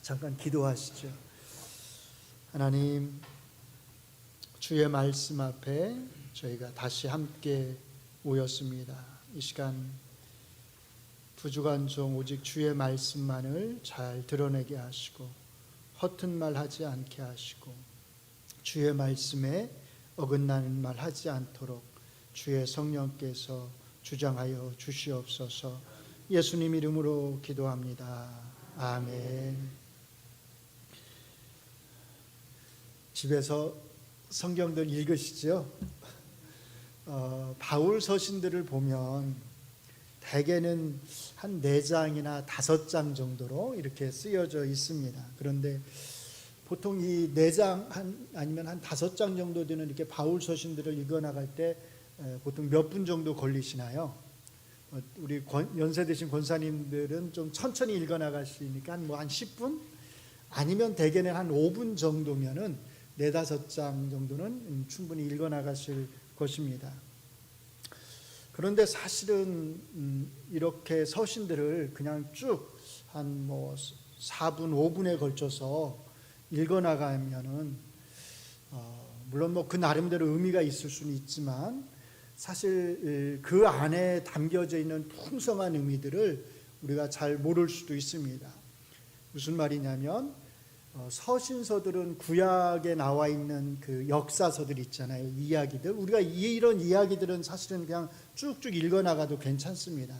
잠깐 기도하시죠. 하나님, 주의 말씀 앞에 저희가 다시 함께 모였습니다. 이 시간 두 주간 중 오직 주의 말씀만을 잘 드러내게 하시고 허튼 말 하지 않게 하시고 주의 말씀에 어긋나는 말 하지 않도록 주의 성령께서 주장하여 주시옵소서. 예수님 이름으로 기도합니다. 아멘. 집에서 성경들 읽으시죠? 바울 서신들을 보면 대개는 한 4장이나 5장 정도로 이렇게 쓰여져 있습니다. 그런데 보통 이 4장 아니면 한 5장 정도 되는 이렇게 바울 서신들을 읽어 나갈 때 보통 몇 분 정도 걸리시나요? 우리 연세 드신 권사님들은 좀 천천히 읽어 나가시니까 한 10분? 아니면 대개는 한 5분 정도면은 4-5장 정도는 충분히 읽어 나가실 것입니다. 그런데 사실은 이렇게 서신들을 그냥 쭉 한 4분, 5분에 걸쳐서 읽어 나가면은 물론 그 나름대로 의미가 있을 수는 있지만 사실 그 안에 담겨져 있는 풍성한 의미들을 우리가 잘 모를 수도 있습니다. 무슨 말이냐면 서신서들은 구약에 나와 있는 그 역사서들 있잖아요. 이야기들. 우리가 이런 이야기들은 사실은 그냥 쭉쭉 읽어 나가도 괜찮습니다.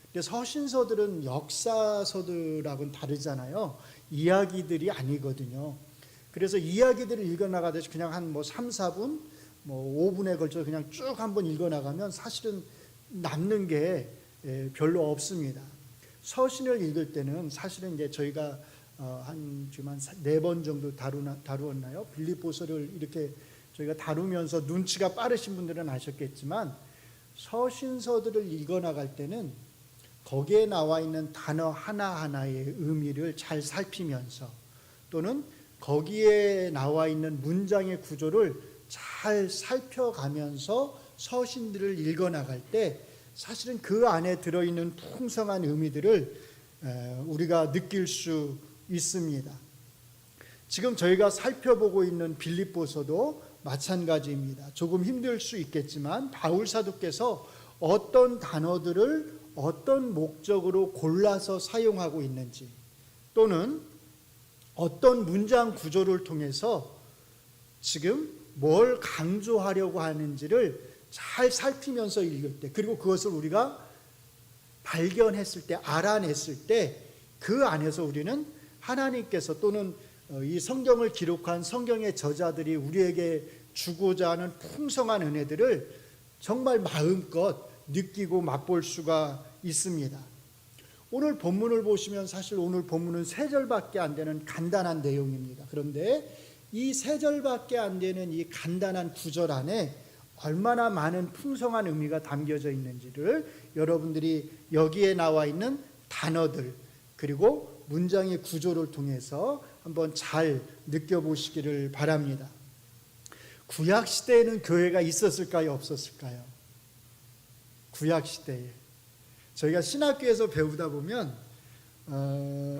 근데 서신서들은 역사서들하고는 다르잖아요. 이야기들이 아니거든요. 그래서 이야기들을 읽어 나가듯이 그냥 한 3-4분, 5분에 걸쳐 그냥 쭉 한번 읽어 나가면 사실은 남는 게 별로 없습니다. 서신을 읽을 때는 사실은 이제 저희가 지금 한 4번 정도 다루었나요? 빌립보서를 이렇게 저희가 다루면서 눈치가 빠르신 분들은 아셨겠지만 서신서들을 읽어 나갈 때는 거기에 나와 있는 단어 하나하나의 의미를 잘 살피면서 또는 거기에 나와 있는 문장의 구조를 잘 살펴가면서 서신들을 읽어 나갈 때 사실은 그 안에 들어있는 풍성한 의미들을 우리가 느낄 수 있습니다. 지금 저희가 살펴보고 있는 빌립보서도 마찬가지입니다. 조금 힘들 수 있겠지만 바울 사도께서 어떤 단어들을 어떤 목적으로 골라서 사용하고 있는지 또는 어떤 문장 구조를 통해서 지금 뭘 강조하려고 하는지를 잘 살피면서 읽을 때, 그리고 그것을 우리가 발견했을 때, 알아냈을 때 그 안에서 우리는 하나님께서 또는 이 성경을 기록한 성경의 저자들이 우리에게 주고자 하는 풍성한 은혜들을 정말 마음껏 느끼고 맛볼 수가 있습니다. 오늘 본문을 보시면 사실 오늘 본문은 3절밖에 안 되는 간단한 내용입니다. 그런데 이 3절밖에 안 되는 이 간단한 구절 안에 얼마나 많은 풍성한 의미가 담겨져 있는지를 여러분들이 여기에 나와 있는 단어들 그리고 문장의 구조를 통해서 한번 잘 느껴보시기를 바랍니다. 구약 시대에는 교회가 있었을까요? 없었을까요? 구약 시대에 저희가 신학교에서 배우다 보면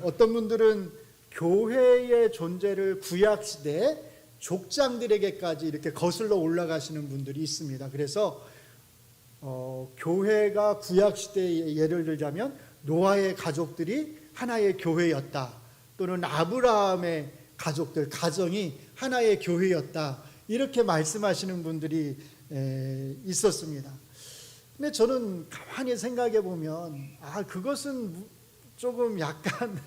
어떤 분들은 교회의 존재를 구약 시대에 족장들에게까지 이렇게 거슬러 올라가시는 분들이 있습니다. 그래서 교회가 구약 시대에 예를 들자면 노아의 가족들이 하나의 교회였다. 또는 아브라함의 가족들, 가정이 하나의 교회였다. 이렇게 말씀하시는 분들이 있었습니다. 근데 저는 가만히 생각해 보면 그것은 조금 약간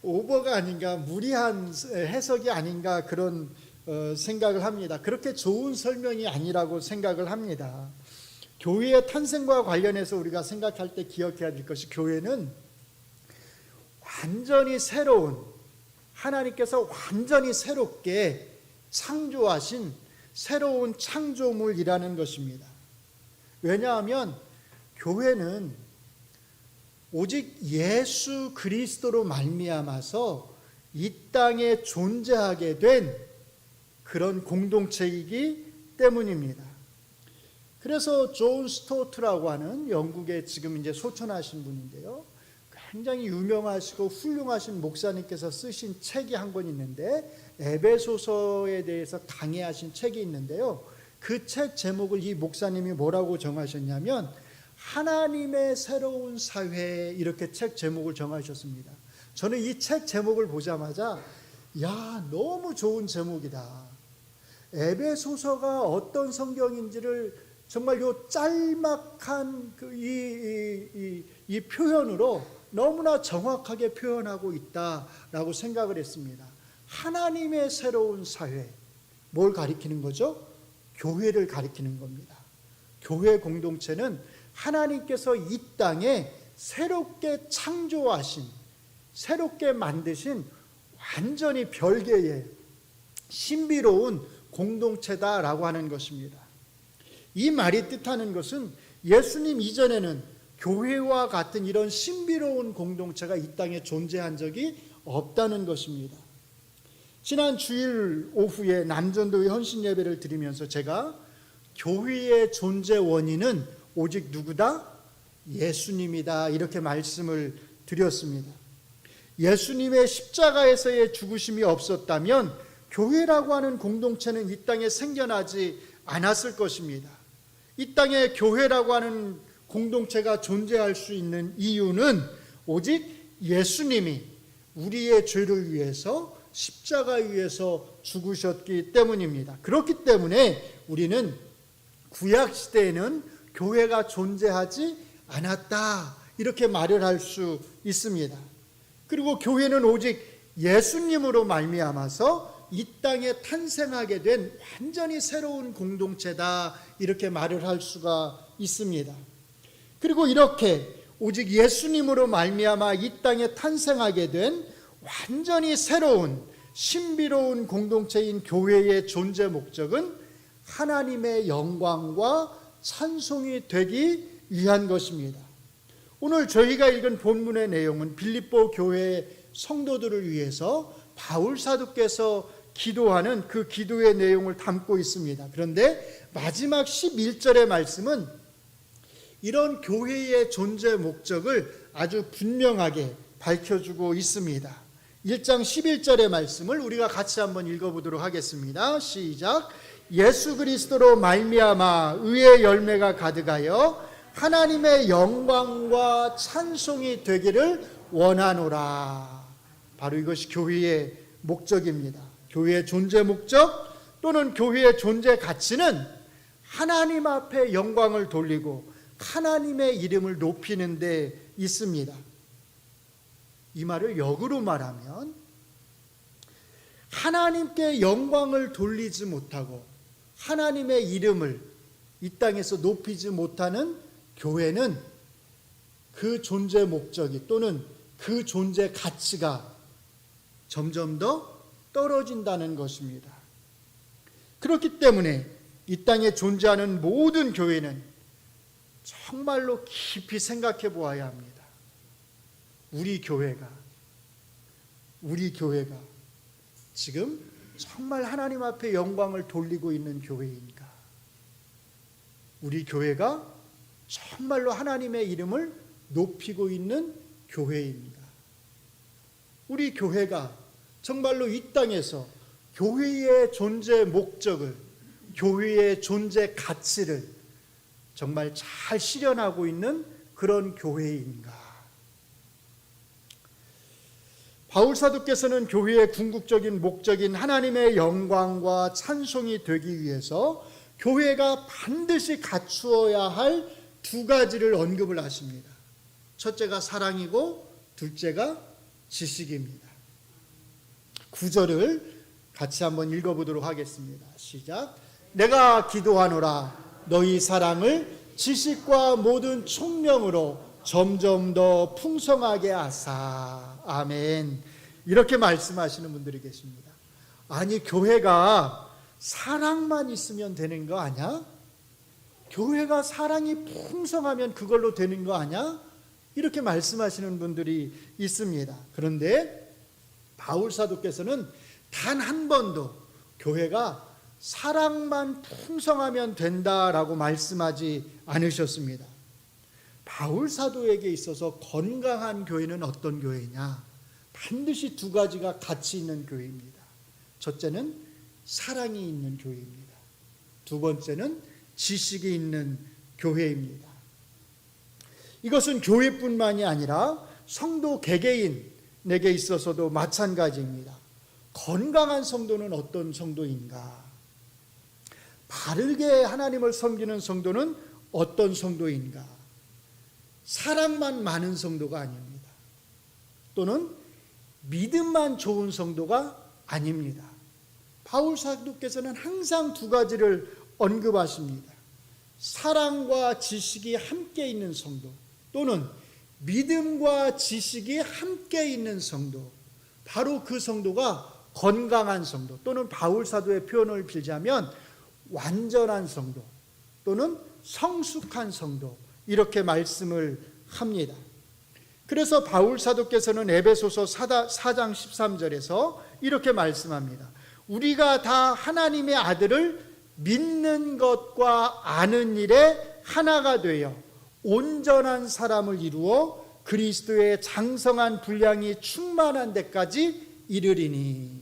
오버가 아닌가, 무리한 해석이 아닌가 그런 생각을 합니다. 그렇게 좋은 설명이 아니라고 생각을 합니다. 교회의 탄생과 관련해서 우리가 생각할 때 기억해야 될 것이 교회는 완전히 새로운, 하나님께서 완전히 새롭게 창조하신 새로운 창조물이라는 것입니다. 왜냐하면 교회는 오직 예수 그리스도로 말미암아서 이 땅에 존재하게 된 그런 공동체이기 때문입니다. 그래서 존 스토트라고 하는 영국에 지금 이제 소천하신 분인데요. 굉장히 유명하시고 훌륭하신 목사님께서 쓰신 책이 한 권 있는데, 에베소서에 대해서 강해하신 책이 있는데요, 그 책 제목을 이 목사님이 뭐라고 정하셨냐면 하나님의 새로운 사회, 이렇게 책 제목을 정하셨습니다. 저는 이 책 제목을 보자마자 야, 너무 좋은 제목이다. 에베소서가 어떤 성경인지를 정말 요 짤막한 이 표현으로 너무나 정확하게 표현하고 있다라고 생각을 했습니다. 하나님의 새로운 사회, 뭘 가리키는 거죠? 교회를 가리키는 겁니다. 교회 공동체는 하나님께서 이 땅에 새롭게 창조하신, 새롭게 만드신 완전히 별개의 신비로운 공동체다라고 하는 것입니다. 이 말이 뜻하는 것은 예수님 이전에는 교회와 같은 이런 신비로운 공동체가 이 땅에 존재한 적이 없다는 것입니다. 지난 주일 오후에 남전도의 헌신 예배를 드리면서 제가 교회의 존재 원인은 오직 누구다? 예수님이다, 이렇게 말씀을 드렸습니다. 예수님의 십자가에서의 죽으심이 없었다면 교회라고 하는 공동체는 이 땅에 생겨나지 않았을 것입니다. 이 땅에 교회라고 하는 공동체가 존재할 수 있는 이유는 오직 예수님이 우리의 죄를 위해서 십자가 위에서 죽으셨기 때문입니다. 그렇기 때문에 우리는 구약 시대에는 교회가 존재하지 않았다, 이렇게 말을 할 수 있습니다. 그리고 교회는 오직 예수님으로 말미암아서 이 땅에 탄생하게 된 완전히 새로운 공동체다, 이렇게 말을 할 수가 있습니다. 그리고 이렇게 오직 예수님으로 말미암아 이 땅에 탄생하게 된 완전히 새로운 신비로운 공동체인 교회의 존재 목적은 하나님의 영광과 찬송이 되기 위한 것입니다. 오늘 저희가 읽은 본문의 내용은 빌립보 교회의 성도들을 위해서 바울 사도께서 기도하는 그 기도의 내용을 담고 있습니다. 그런데 마지막 11절의 말씀은 이런 교회의 존재 목적을 아주 분명하게 밝혀주고 있습니다. 1장 11절의 말씀을 우리가 같이 한번 읽어보도록 하겠습니다. 시작. 예수 그리스도로 말미암아 의의 열매가 가득하여 하나님의 영광과 찬송이 되기를 원하노라. 바로 이것이 교회의 목적입니다. 교회의 존재 목적 또는 교회의 존재 가치는 하나님 앞에 영광을 돌리고 하나님의 이름을 높이는 데 있습니다. 이 말을 역으로 말하면 하나님께 영광을 돌리지 못하고 하나님의 이름을 이 땅에서 높이지 못하는 교회는 그 존재 목적이 또는 그 존재 가치가 점점 더 떨어진다는 것입니다. 그렇기 때문에 이 땅에 존재하는 모든 교회는 정말로 깊이 생각해 보아야 합니다. 우리 교회가 지금 정말 하나님 앞에 영광을 돌리고 있는 교회인가? 우리 교회가 정말로 하나님의 이름을 높이고 있는 교회인가? 우리 교회가 정말로 이 땅에서 교회의 존재 목적을, 교회의 존재 가치를 정말 잘 실현하고 있는 그런 교회인가? 바울 사도께서는 교회의 궁극적인 목적인 하나님의 영광과 찬송이 되기 위해서 교회가 반드시 갖추어야 할 두 가지를 언급을 하십니다. 첫째가 사랑이고 둘째가 지식입니다. 9절을 같이 한번 읽어보도록 하겠습니다. 시작. 내가 기도하노라 너희 사랑을 지식과 모든 총명으로 점점 더 풍성하게 하사. 아멘. 이렇게 말씀하시는 분들이 계십니다. 아니, 교회가 사랑만 있으면 되는 거 아니야? 교회가 사랑이 풍성하면 그걸로 되는 거 아니야? 이렇게 말씀하시는 분들이 있습니다. 그런데 바울 사도께서는 단 한 번도 교회가 사랑만 풍성하면 된다라고 말씀하지 않으셨습니다. 바울 사도에게 있어서 건강한 교회는 어떤 교회냐? 반드시 두 가지가 같이 있는 교회입니다. 첫째는 사랑이 있는 교회입니다. 두 번째는 지식이 있는 교회입니다. 이것은 교회뿐만이 아니라 성도 개개인에게 있어서도 마찬가지입니다. 건강한 성도는 어떤 성도인가? 바르게 하나님을 섬기는 성도는 어떤 성도인가? 사랑만 많은 성도가 아닙니다. 또는 믿음만 좋은 성도가 아닙니다. 바울 사도께서는 항상 두 가지를 언급하십니다. 사랑과 지식이 함께 있는 성도, 또는 믿음과 지식이 함께 있는 성도, 바로 그 성도가 건강한 성도, 또는 바울 사도의 표현을 빌자면 완전한 성도, 또는 성숙한 성도, 이렇게 말씀을 합니다. 그래서 바울 사도께서는 에베소서 4장 13절에서 이렇게 말씀합니다. 우리가 다 하나님의 아들을 믿는 것과 아는 일에 하나가 되어 온전한 사람을 이루어 그리스도의 장성한 분량이 충만한 데까지 이르리니.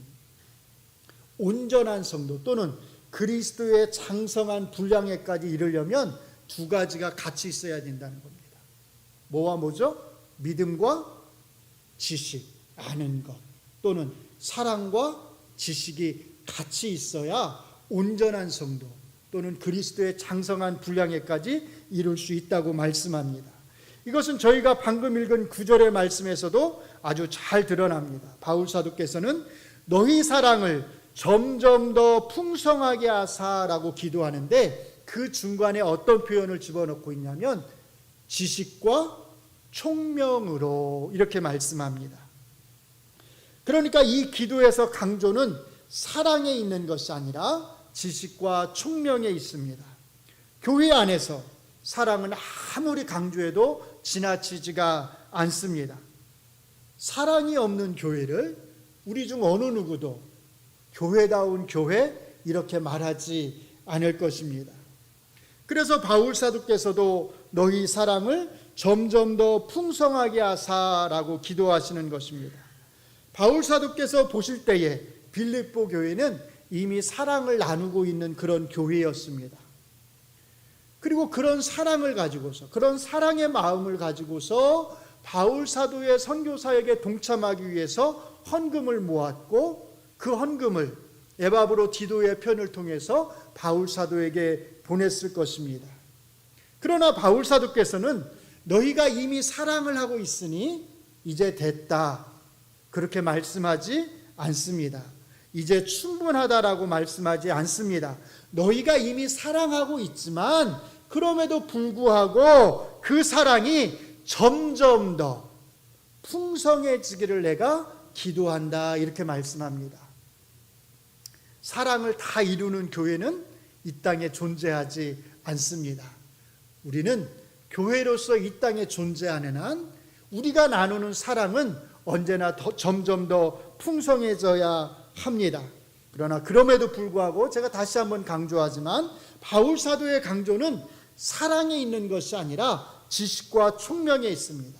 온전한 성도 또는 그리스도의 장성한 분량에까지 이르려면 두 가지가 같이 있어야 된다는 겁니다. 뭐와 뭐죠? 믿음과 지식, 아는 것, 또는 사랑과 지식이 같이 있어야 온전한 성도 또는 그리스도의 장성한 분량에까지 이룰 수 있다고 말씀합니다. 이것은 저희가 방금 읽은 9절의 말씀에서도 아주 잘 드러납니다. 바울 사도께서는 너희 사랑을 점점 더 풍성하게 하사라고 기도하는데, 그 중간에 어떤 표현을 집어넣고 있냐면 지식과 총명으로 이렇게 말씀합니다. 그러니까 이 기도에서 강조는 사랑에 있는 것이 아니라 지식과 총명에 있습니다. 교회 안에서 사랑은 아무리 강조해도 지나치지가 않습니다. 사랑이 없는 교회를 우리 중 어느 누구도 교회다운 교회 이렇게 말하지 않을 것입니다. 그래서 바울 사도께서도 너희 사랑을 점점 더 풍성하게 하사라고 기도하시는 것입니다. 바울 사도께서 보실 때에 빌립보 교회는 이미 사랑을 나누고 있는 그런 교회였습니다. 그리고 그런 사랑을 가지고서, 그런 사랑의 마음을 가지고서 바울 사도의 선교사역에 동참하기 위해서 헌금을 모았고, 그 헌금을 에바브로 디도의 편을 통해서 바울 사도에게 보냈을 것입니다. 그러나 바울 사도께서는 너희가 이미 사랑을 하고 있으니 이제 됐다, 그렇게 말씀하지 않습니다. 이제 충분하다라고 말씀하지 않습니다. 너희가 이미 사랑하고 있지만 그럼에도 불구하고 그 사랑이 점점 더 풍성해지기를 내가 기도한다, 이렇게 말씀합니다. 사랑을 다 이루는 교회는 이 땅에 존재하지 않습니다. 우리는 교회로서 이 땅에 존재하는 한 우리가 나누는 사랑은 언제나 점점 더 풍성해져야 합니다. 그러나 그럼에도 불구하고 제가 다시 한번 강조하지만 바울 사도의 강조는 사랑에 있는 것이 아니라 지식과 총명에 있습니다.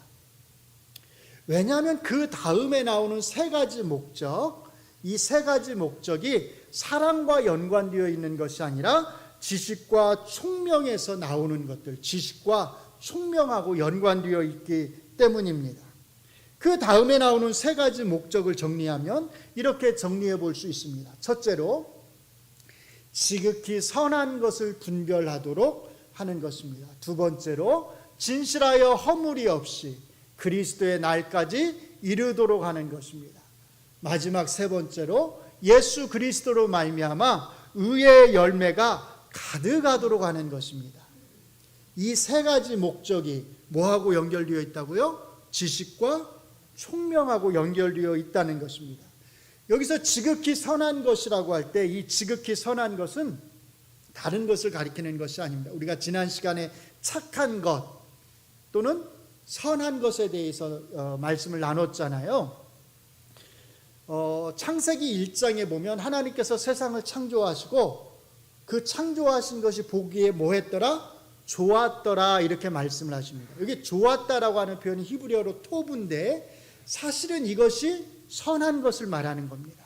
왜냐하면 그 다음에 나오는 세 가지 목적, 이 세 가지 목적이 사랑과 연관되어 있는 것이 아니라 지식과 총명에서 나오는 것들, 지식과 총명하고 연관되어 있기 때문입니다. 그 다음에 나오는 세 가지 목적을 정리하면 이렇게 정리해 볼 수 있습니다. 첫째로, 지극히 선한 것을 분별하도록 하는 것입니다. 두 번째로, 진실하여 허물이 없이 그리스도의 날까지 이르도록 하는 것입니다. 마지막 세 번째로, 예수 그리스도로 말미암아 의의 열매가 가득하도록 하는 것입니다. 이 세 가지 목적이 뭐하고 연결되어 있다고요? 지식과 총명하고 연결되어 있다는 것입니다. 여기서 지극히 선한 것이라고 할 때 이 지극히 선한 것은 다른 것을 가리키는 것이 아닙니다. 우리가 지난 시간에 착한 것 또는 선한 것에 대해서 말씀을 나눴잖아요. 창세기 1장에 보면 하나님께서 세상을 창조하시고 그 창조하신 것이 보기에 뭐 했더라? 좋았더라 이렇게 말씀을 하십니다. 여기 좋았다라고 하는 표현이 히브리어로 토브인데 사실은 이것이 선한 것을 말하는 겁니다.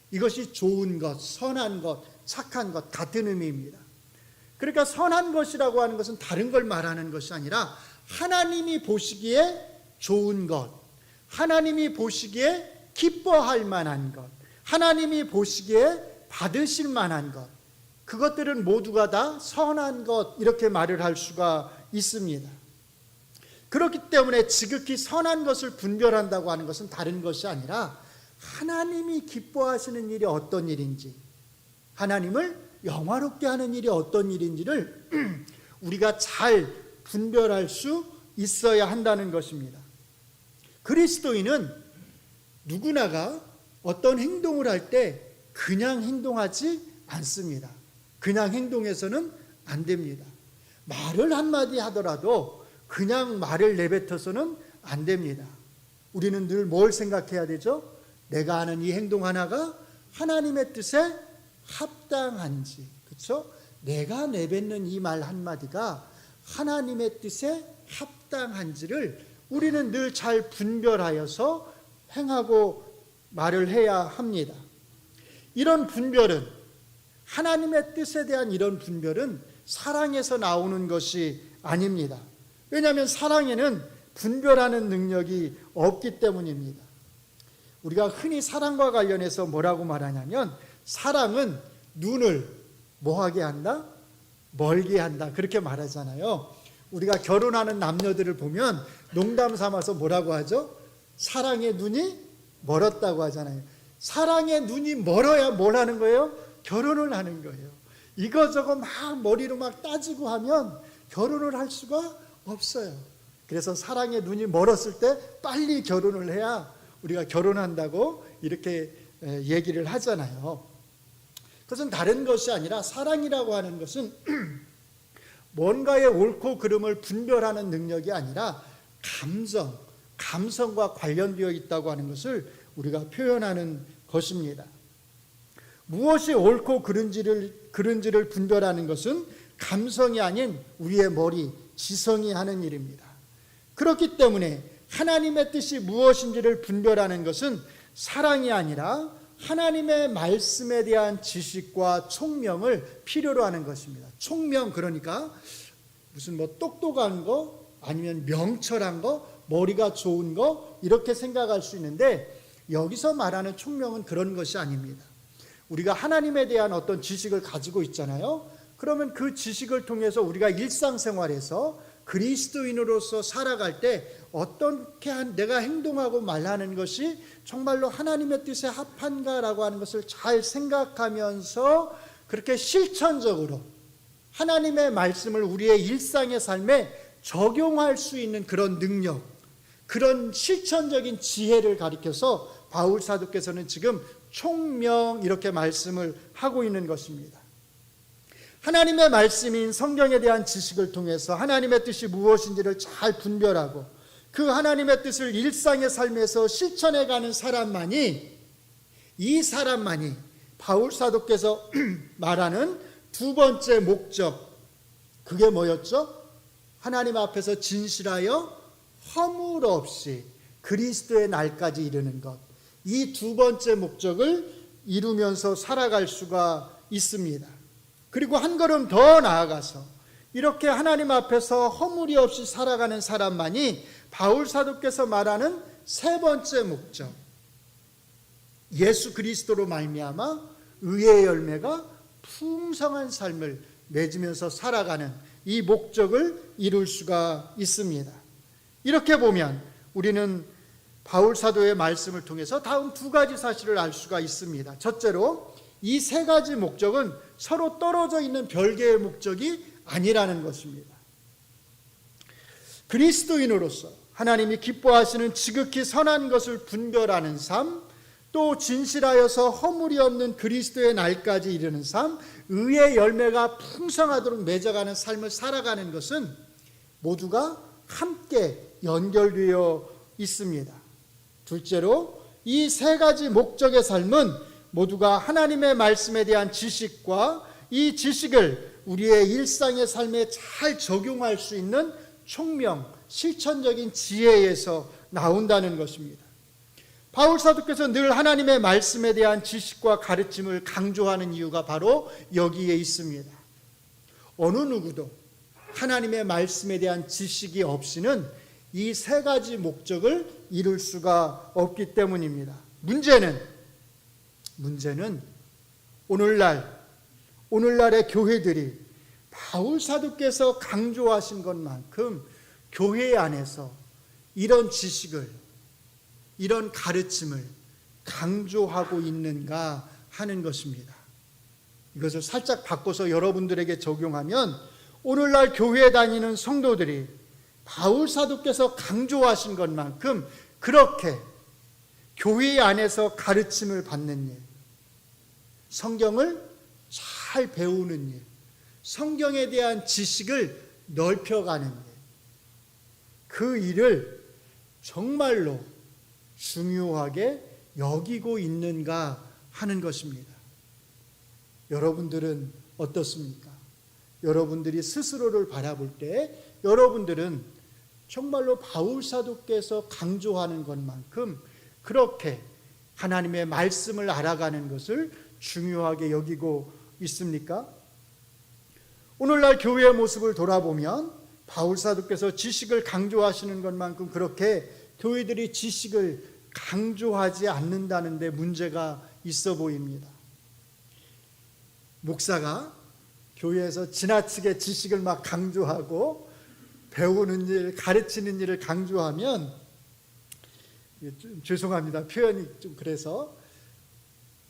이것이 좋은 것, 선한 것, 착한 것 같은 의미입니다. 그러니까 선한 것이라고 하는 것은 다른 걸 말하는 것이 아니라 하나님이 보시기에 좋은 것, 하나님이 보시기에 기뻐할 만한 것, 하나님이 보시기에 받으실 만한 것, 그것들은 모두가 다 선한 것 이렇게 말을 할 수가 있습니다. 그렇기 때문에 지극히 선한 것을 분별한다고 하는 것은 다른 것이 아니라 하나님이 기뻐하시는 일이 어떤 일인지, 하나님을 영화롭게 하는 일이 어떤 일인지를 우리가 잘 분별할 수 있어야 한다는 것입니다. 그리스도인은 누구나가 어떤 행동을 할 때 그냥 행동하지 않습니다. 그냥 행동해서는 안 됩니다. 말을 한마디 하더라도 그냥 말을 내뱉어서는 안 됩니다. 우리는 늘 뭘 생각해야 되죠? 내가 하는 이 행동 하나가 하나님의 뜻에 합당한지, 그렇죠? 내가 내뱉는 이 말 한마디가 하나님의 뜻에 합당한지를 우리는 늘 잘 분별하여서 행하고 말을 해야 합니다. 이런 분별은, 하나님의 뜻에 대한 이런 분별은 사랑에서 나오는 것이 아닙니다. 왜냐하면 사랑에는 분별하는 능력이 없기 때문입니다. 우리가 흔히 사랑과 관련해서 뭐라고 말하냐면 사랑은 눈을 뭐하게 한다? 멀게 한다. 그렇게 말하잖아요. 우리가 결혼하는 남녀들을 보면 농담 삼아서 뭐라고 하죠? 사랑의 눈이 멀었다고 하잖아요. 사랑의 눈이 멀어야 뭘 하는 거예요? 결혼을 하는 거예요. 이거저거 막 머리로 막 따지고 하면 결혼을 할 수가 없어요. 그래서 사랑의 눈이 멀었을 때 빨리 결혼을 해야 우리가 결혼한다고 이렇게 얘기를 하잖아요. 그것은 다른 것이 아니라 사랑이라고 하는 것은 뭔가의 옳고 그름을 분별하는 능력이 아니라 감성과 관련되어 있다고 하는 것을 우리가 표현하는 것입니다. 무엇이 옳고 그른지를 분별하는 것은 감성이 아닌 우리의 머리, 지성이 하는 일입니다. 그렇기 때문에 하나님의 뜻이 무엇인지를 분별하는 것은 사랑이 아니라 하나님의 말씀에 대한 지식과 총명을 필요로 하는 것입니다. 총명, 그러니까 무슨 똑똑한 거 아니면 명철한 거, 머리가 좋은 거 이렇게 생각할 수 있는데 여기서 말하는 총명은 그런 것이 아닙니다. 우리가 하나님에 대한 어떤 지식을 가지고 있잖아요. 그러면 그 지식을 통해서 우리가 일상생활에서 그리스도인으로서 살아갈 때 어떻게 내가 행동하고 말하는 것이 정말로 하나님의 뜻에 합한가라고 하는 것을 잘 생각하면서 그렇게 실천적으로 하나님의 말씀을 우리의 일상의 삶에 적용할 수 있는 그런 능력, 그런 실천적인 지혜를 가리켜서 바울 사도께서는 지금 총명 이렇게 말씀을 하고 있는 것입니다. 하나님의 말씀인 성경에 대한 지식을 통해서 하나님의 뜻이 무엇인지를 잘 분별하고 그 하나님의 뜻을 일상의 삶에서 실천해가는 사람만이, 이 사람만이 바울 사도께서 말하는 두 번째 목적, 그게 뭐였죠? 하나님 앞에서 진실하여 허물 없이 그리스도의 날까지 이르는 것, 이 두 번째 목적을 이루면서 살아갈 수가 있습니다. 그리고 한 걸음 더 나아가서 이렇게 하나님 앞에서 허물이 없이 살아가는 사람만이 바울 사도께서 말하는 세 번째 목적, 예수 그리스도로 말미암아 의의 열매가 풍성한 삶을 맺으면서 살아가는 이 목적을 이룰 수가 있습니다. 이렇게 보면 우리는 바울 사도의 말씀을 통해서 다음 두 가지 사실을 알 수가 있습니다. 첫째로 이 세 가지 목적은 서로 떨어져 있는 별개의 목적이 아니라는 것입니다. 그리스도인으로서 하나님이 기뻐하시는 지극히 선한 것을 분별하는 삶, 또 진실하여서 허물이 없는 그리스도의 날까지 이르는 삶, 의의 열매가 풍성하도록 맺어가는 삶을 살아가는 것은 모두가 함께 연결되어 있습니다. 둘째로 이 세 가지 목적의 삶은 모두가 하나님의 말씀에 대한 지식과 이 지식을 우리의 일상의 삶에 잘 적용할 수 있는 총명, 실천적인 지혜에서 나온다는 것입니다. 바울 사도께서 늘 하나님의 말씀에 대한 지식과 가르침을 강조하는 이유가 바로 여기에 있습니다. 어느 누구도 하나님의 말씀에 대한 지식이 없이는 이 세 가지 목적을 이룰 수가 없기 때문입니다. 문제는 오늘날의 교회들이 바울 사도께서 강조하신 것만큼 교회 안에서 이런 지식을, 이런 가르침을 강조하고 있는가 하는 것입니다. 이것을 살짝 바꿔서 여러분들에게 적용하면 오늘날 교회에 다니는 성도들이 바울 사도께서 강조하신 것만큼 그렇게 교회 안에서 가르침을 받는 일, 성경을 잘 배우는 일, 성경에 대한 지식을 넓혀가는 일, 그 일을 정말로 중요하게 여기고 있는가 하는 것입니다. 여러분들은 어떻습니까? 여러분들이 스스로를 바라볼 때 여러분들은 정말로 바울 사도께서 강조하는 것만큼 그렇게 하나님의 말씀을 알아가는 것을 중요하게 여기고 있습니까? 오늘날 교회의 모습을 돌아보면 바울 사도께서 지식을 강조하시는 것만큼 그렇게 교회들이 지식을 강조하지 않는다는 데 문제가 있어 보입니다. 목사가 교회에서 지나치게 지식을 막 강조하고 배우는 일, 가르치는 일을 강조하면, 죄송합니다, 표현이 좀 그래서,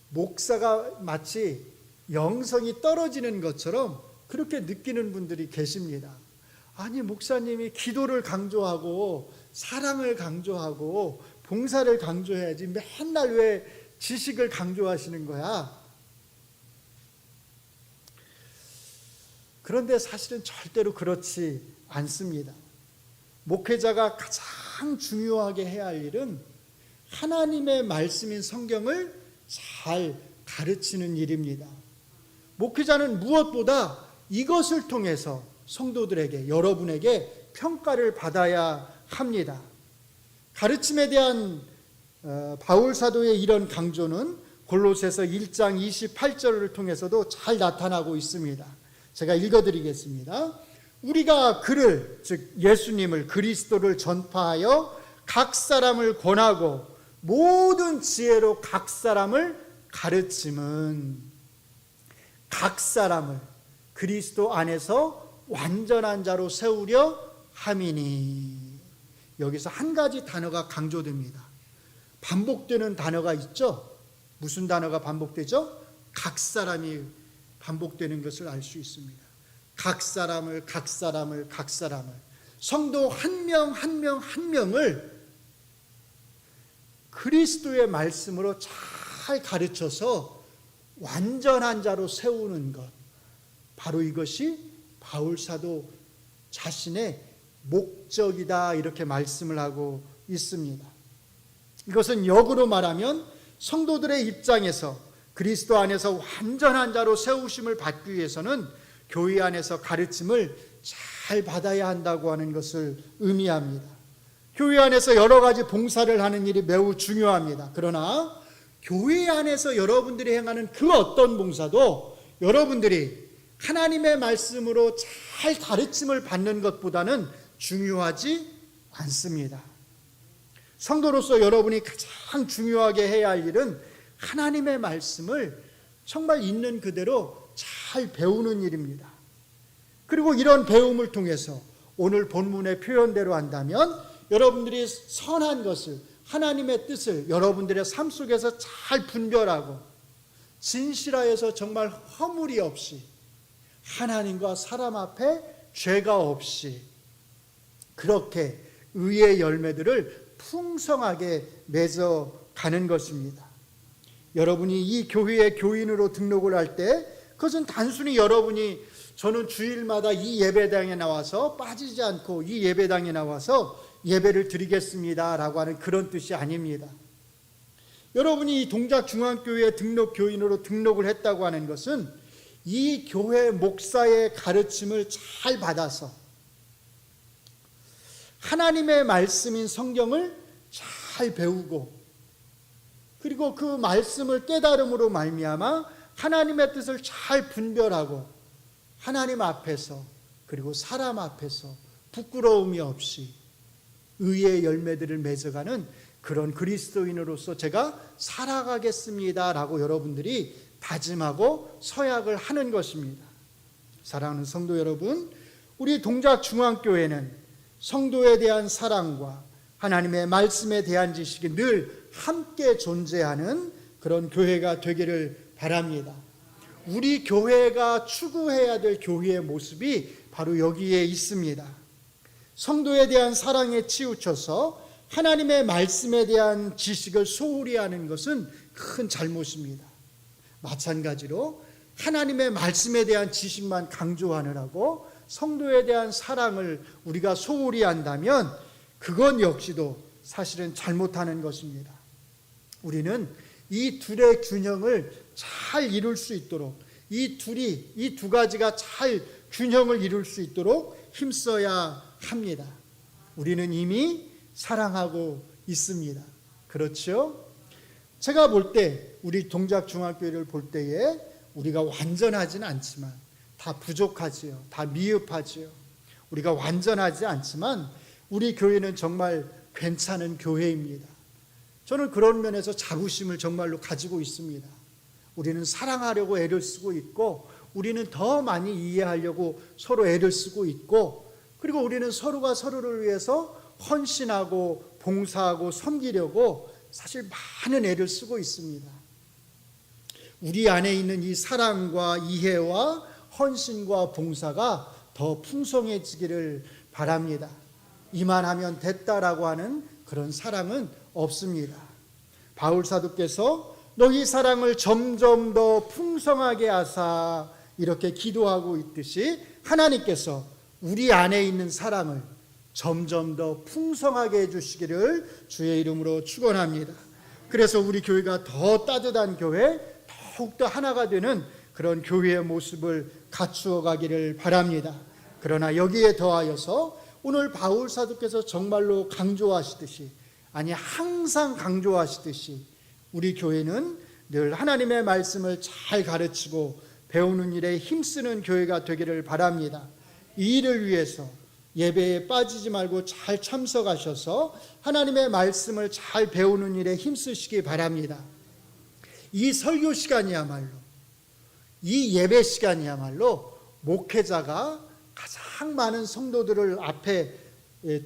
목사가 마치 영성이 떨어지는 것처럼 그렇게 느끼는 분들이 계십니다. 아니, 목사님이 기도를 강조하고 사랑을 강조하고 봉사를 강조해야지 맨날 왜 지식을 강조하시는 거야? 그런데 사실은 절대로 그렇지 않습니다. 목회자가 가장 중요하게 해야 할 일은 하나님의 말씀인 성경을 잘 가르치는 일입니다. 목회자는 무엇보다 이것을 통해서 성도들에게, 여러분에게 평가를 받아야 합니다. 가르침에 대한 바울 사도의 이런 강조는 골로새서 1장 28절을 통해서도 잘 나타나고 있습니다. 제가 읽어드리겠습니다. 우리가 그를, 즉 예수님을, 그리스도를 전파하여 각 사람을 권하고 모든 지혜로 각 사람을 가르침은 각 사람을 그리스도 안에서 완전한 자로 세우려 함이니. 여기서 한 가지 단어가 강조됩니다. 반복되는 단어가 있죠. 무슨 단어가 반복되죠? 각 사람이 반복되는 것을 알 수 있습니다. 각 사람을 성도 한 명 한 명 한 명을 그리스도의 말씀으로 잘 가르쳐서 완전한 자로 세우는 것, 바로 이것이 바울 사도 자신의 목적이다, 이렇게 말씀을 하고 있습니다. 이것은 역으로 말하면 성도들의 입장에서 그리스도 안에서 완전한 자로 세우심을 받기 위해서는 교회 안에서 가르침을 잘 받아야 한다고 하는 것을 의미합니다. 교회 안에서 여러 가지 봉사를 하는 일이 매우 중요합니다. 그러나 교회 안에서 여러분들이 행하는 그 어떤 봉사도 여러분들이 하나님의 말씀으로 잘 가르침을 받는 것보다는 중요하지 않습니다. 성도로서 여러분이 가장 중요하게 해야 할 일은 하나님의 말씀을 정말 있는 그대로 잘 배우는 일입니다. 그리고 이런 배움을 통해서 오늘 본문의 표현대로 한다면 여러분들이 선한 것을, 하나님의 뜻을 여러분들의 삶 속에서 잘 분별하고 진실하여서 정말 허물이 없이 하나님과 사람 앞에 죄가 없이 그렇게 의의 열매들을 풍성하게 맺어가는 것입니다. 여러분이 이 교회의 교인으로 등록을 할 때 그것은 단순히 여러분이 저는 주일마다 이 예배당에 나와서 빠지지 않고 이 예배당에 나와서 예배를 드리겠습니다 라고 하는 그런 뜻이 아닙니다. 여러분이 이 동작중앙교회 등록 교인으로 등록을 했다고 하는 것은 이 교회 목사의 가르침을 잘 받아서 하나님의 말씀인 성경을 잘 배우고, 그리고 그 말씀을 깨달음으로 말미암아 하나님의 뜻을 잘 분별하고 하나님 앞에서 그리고 사람 앞에서 부끄러움이 없이 의의 열매들을 맺어가는 그런 그리스도인으로서 제가 살아가겠습니다 라고 여러분들이 다짐하고 서약을 하는 것입니다. 사랑하는 성도 여러분, 우리 동작중앙교회는 성도에 대한 사랑과 하나님의 말씀에 대한 지식이 늘 함께 존재하는 그런 교회가 되기를 바랍니다. 우리 교회가 추구해야 될 교회의 모습이 바로 여기에 있습니다. 성도에 대한 사랑에 치우쳐서 하나님의 말씀에 대한 지식을 소홀히 하는 것은 큰 잘못입니다. 마찬가지로 하나님의 말씀에 대한 지식만 강조하느라고 성도에 대한 사랑을 우리가 소홀히 한다면 그건 역시도 사실은 잘못하는 것입니다. 우리는 이 둘의 균형을 잘 이룰 수 있도록, 이 두 가지가 잘 균형을 이룰 수 있도록 힘써야 합니다. 우리는 이미 사랑하고 있습니다. 그렇죠? 제가 볼 때, 우리 동작중앙교회를 볼 때에 우리가 완전하지는 않지만 다 부족하지요. 다 미흡하지요. 우리가 완전하지 않지만 우리 교회는 정말 괜찮은 교회입니다. 저는 그런 면에서 자부심을 정말로 가지고 있습니다. 우리는 사랑하려고 애를 쓰고 있고, 우리는 더 많이 이해하려고 서로 애를 쓰고 있고, 그리고 우리는 서로가 서로를 위해서 헌신하고 봉사하고 섬기려고 사실 많은 애를 쓰고 있습니다. 우리 안에 있는 이 사랑과 이해와 헌신과 봉사가 더 풍성해지기를 바랍니다. 이만하면 됐다라고 하는 그런 사랑은 없습니다. 바울 사도께서 너희 사랑을 점점 더 풍성하게 하사 이렇게 기도하고 있듯이 하나님께서 우리 안에 있는 사랑을 점점 더 풍성하게 해주시기를 주의 이름으로 축원합니다. 그래서 우리 교회가 더 따뜻한 교회, 더욱더 하나가 되는 그런 교회의 모습을 갖추어 가기를 바랍니다. 그러나 여기에 더하여서 오늘 바울 사도께서 정말로 강조하시듯이, 아니 항상 강조하시듯이 우리 교회는 늘 하나님의 말씀을 잘 가르치고 배우는 일에 힘쓰는 교회가 되기를 바랍니다. 이 일을 위해서 예배에 빠지지 말고 잘 참석하셔서 하나님의 말씀을 잘 배우는 일에 힘쓰시기 바랍니다. 이 설교 시간이야말로, 이 예배 시간이야말로 목회자가 가장 많은 성도들을 앞에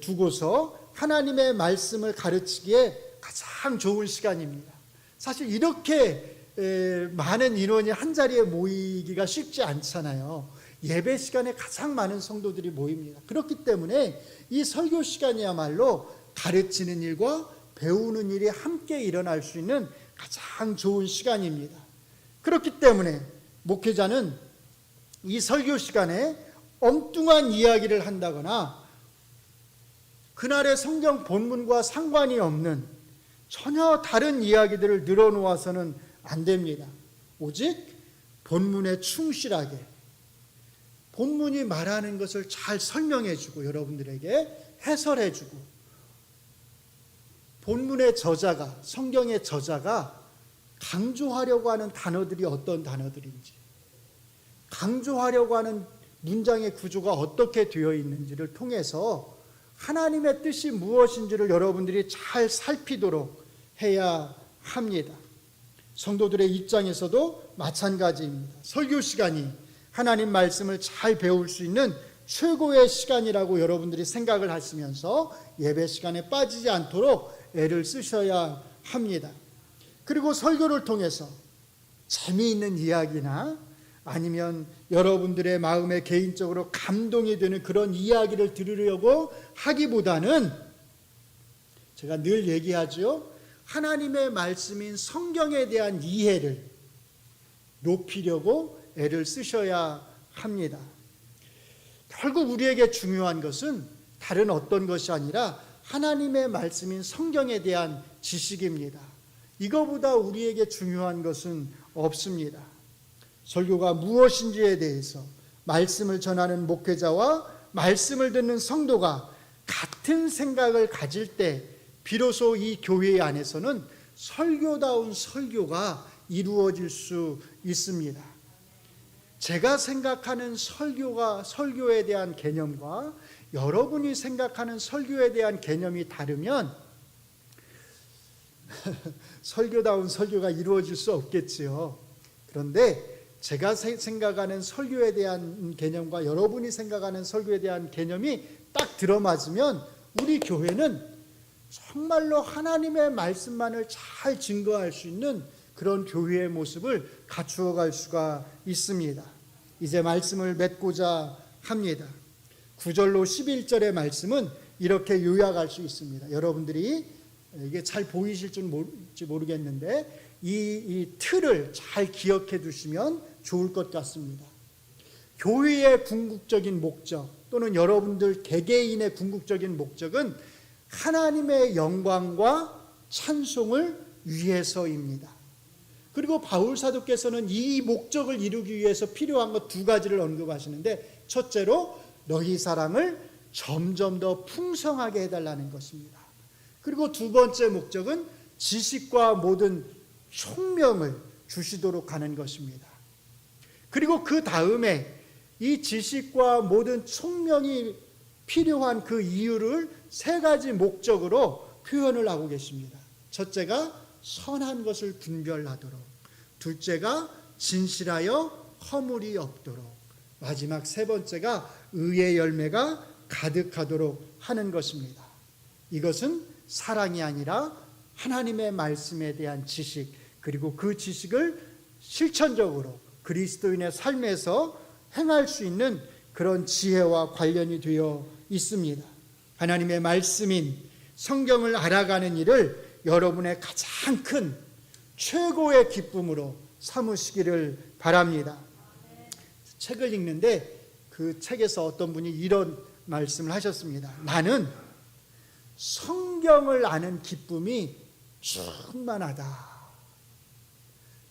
두고서 하나님의 말씀을 가르치기에 가장 좋은 시간입니다. 사실 이렇게 많은 인원이 한 자리에 모이기가 쉽지 않잖아요. 예배 시간에 가장 많은 성도들이 모입니다. 그렇기 때문에 이 설교 시간이야말로 가르치는 일과 배우는 일이 함께 일어날 수 있는 가장 좋은 시간입니다. 그렇기 때문에 목회자는 이 설교 시간에 엉뚱한 이야기를 한다거나 그날의 성경 본문과 상관이 없는 전혀 다른 이야기들을 늘어놓아서는 안 됩니다. 오직 본문에 충실하게 본문이 말하는 것을 잘 설명해주고 여러분들에게 해설해주고, 본문의 저자가, 성경의 저자가 강조하려고 하는 단어들이 어떤 단어들인지, 강조하려고 하는 문장의 구조가 어떻게 되어 있는지를 통해서 하나님의 뜻이 무엇인지를 여러분들이 잘 살피도록 해야 합니다. 성도들의 입장에서도 마찬가지입니다. 설교 시간이 하나님 말씀을 잘 배울 수 있는 최고의 시간이라고 여러분들이 생각을 하시면서 예배 시간에 빠지지 않도록 애를 쓰셔야 합니다. 그리고 설교를 통해서 재미있는 이야기나 아니면 여러분들의 마음에 개인적으로 감동이 되는 그런 이야기를 들으려고 하기보다는, 제가 늘 얘기하죠, 하나님의 말씀인 성경에 대한 이해를 높이려고 애를 쓰셔야 합니다. 결국 우리에게 중요한 것은 다른 어떤 것이 아니라 하나님의 말씀인 성경에 대한 지식입니다. 이거보다 우리에게 중요한 것은 없습니다. 설교가 무엇인지에 대해서 말씀을 전하는 목회자와 말씀을 듣는 성도가 같은 생각을 가질 때 비로소 이 교회 안에서는 설교다운 설교가 이루어질 수 있습니다. 제가 생각하는 설교에 대한 개념과 여러분이 생각하는 설교에 대한 개념이 다르면 설교다운 설교가 이루어질 수 없겠지요. 그런데 제가 생각하는 설교에 대한 개념과 여러분이 생각하는 설교에 대한 개념이 딱 들어맞으면 우리 교회는 정말로 하나님의 말씀만을 잘 증거할 수 있는 그런 교회의 모습을 갖추어 갈 수가 있습니다. 이제 말씀을 맺고자 합니다. 9절로 11절의 말씀은 이렇게 요약할 수 있습니다. 여러분들이 이게 잘 보이실지 모르겠는데 이 틀을 잘 기억해 두시면 좋을 것 같습니다. 교회의 궁극적인 목적 또는 여러분들 개개인의 궁극적인 목적은 하나님의 영광과 찬송을 위해서입니다. 그리고 바울 사도께서는 이 목적을 이루기 위해서 필요한 것 두 가지를 언급하시는데, 첫째로 너희 사랑을 점점 더 풍성하게 해달라는 것입니다. 그리고 두 번째 목적은 지식과 모든 총명을 주시도록 하는 것입니다. 그리고 그 다음에 이 지식과 모든 총명이 필요한 그 이유를 세 가지 목적으로 표현을 하고 계십니다. 첫째가 선한 것을 분별하도록, 둘째가 진실하여 허물이 없도록, 마지막 세 번째가 의의 열매가 가득하도록 하는 것입니다. 이것은 사랑이 아니라 하나님의 말씀에 대한 지식, 그리고 그 지식을 실천적으로 그리스도인의 삶에서 행할 수 있는 그런 지혜와 관련이 되어 있습니다. 하나님의 말씀인 성경을 알아가는 일을 여러분의 가장 큰 최고의 기쁨으로 삼으시기를 바랍니다. 책을 읽는데 그 책에서 어떤 분이 이런 말씀을 하셨습니다. 나는 성경을 아는 기쁨이 충만하다.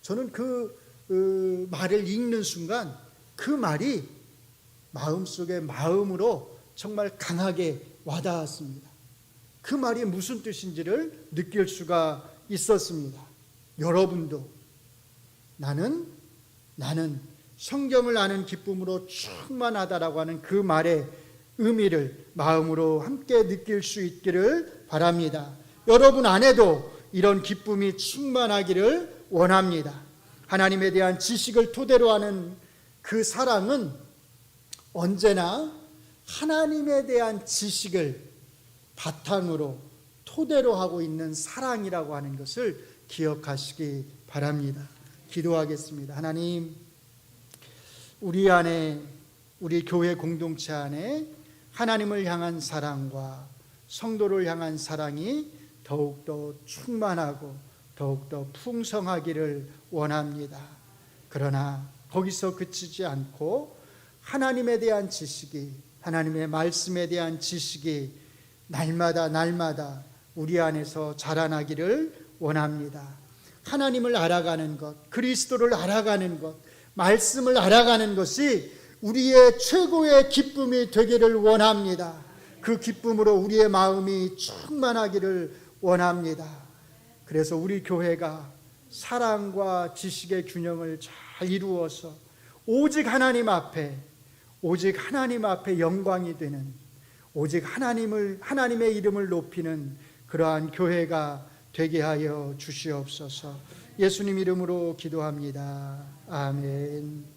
저는 그 말을 읽는 순간 그 말이 마음속에 마음으로 정말 강하게 와닿았습니다. 그 말이 무슨 뜻인지를 느낄 수가 있었습니다. 여러분도 나는 성경을 아는 기쁨으로 충만하다라고 하는 그 말의 의미를 마음으로 함께 느낄 수 있기를 바랍니다. 여러분 안에도 이런 기쁨이 충만하기를 원합니다. 하나님에 대한 지식을 토대로 하는 그 사랑은 언제나 하나님에 대한 지식을 바탕으로 토대로 하고 있는 사랑이라고 하는 것을 기억하시기 바랍니다. 기도하겠습니다. 하나님, 우리 안에, 우리 교회 공동체 안에 하나님을 향한 사랑과 성도를 향한 사랑이 더욱더 충만하고 더욱더 풍성하기를 원합니다. 그러나 거기서 그치지 않고 하나님에 대한 지식이, 하나님의 말씀에 대한 지식이 날마다 우리 안에서 자라나기를 원합니다. 하나님을 알아가는 것, 그리스도를 알아가는 것, 말씀을 알아가는 것이 우리의 최고의 기쁨이 되기를 원합니다. 그 기쁨으로 우리의 마음이 충만하기를 원합니다. 그래서 우리 교회가 사랑과 지식의 균형을 잘 이루어서 오직 하나님 앞에 영광이 되는, 오직 하나님의 이름을 높이는 그러한 교회가 되게 하여 주시옵소서. 예수님 이름으로 기도합니다. 아멘.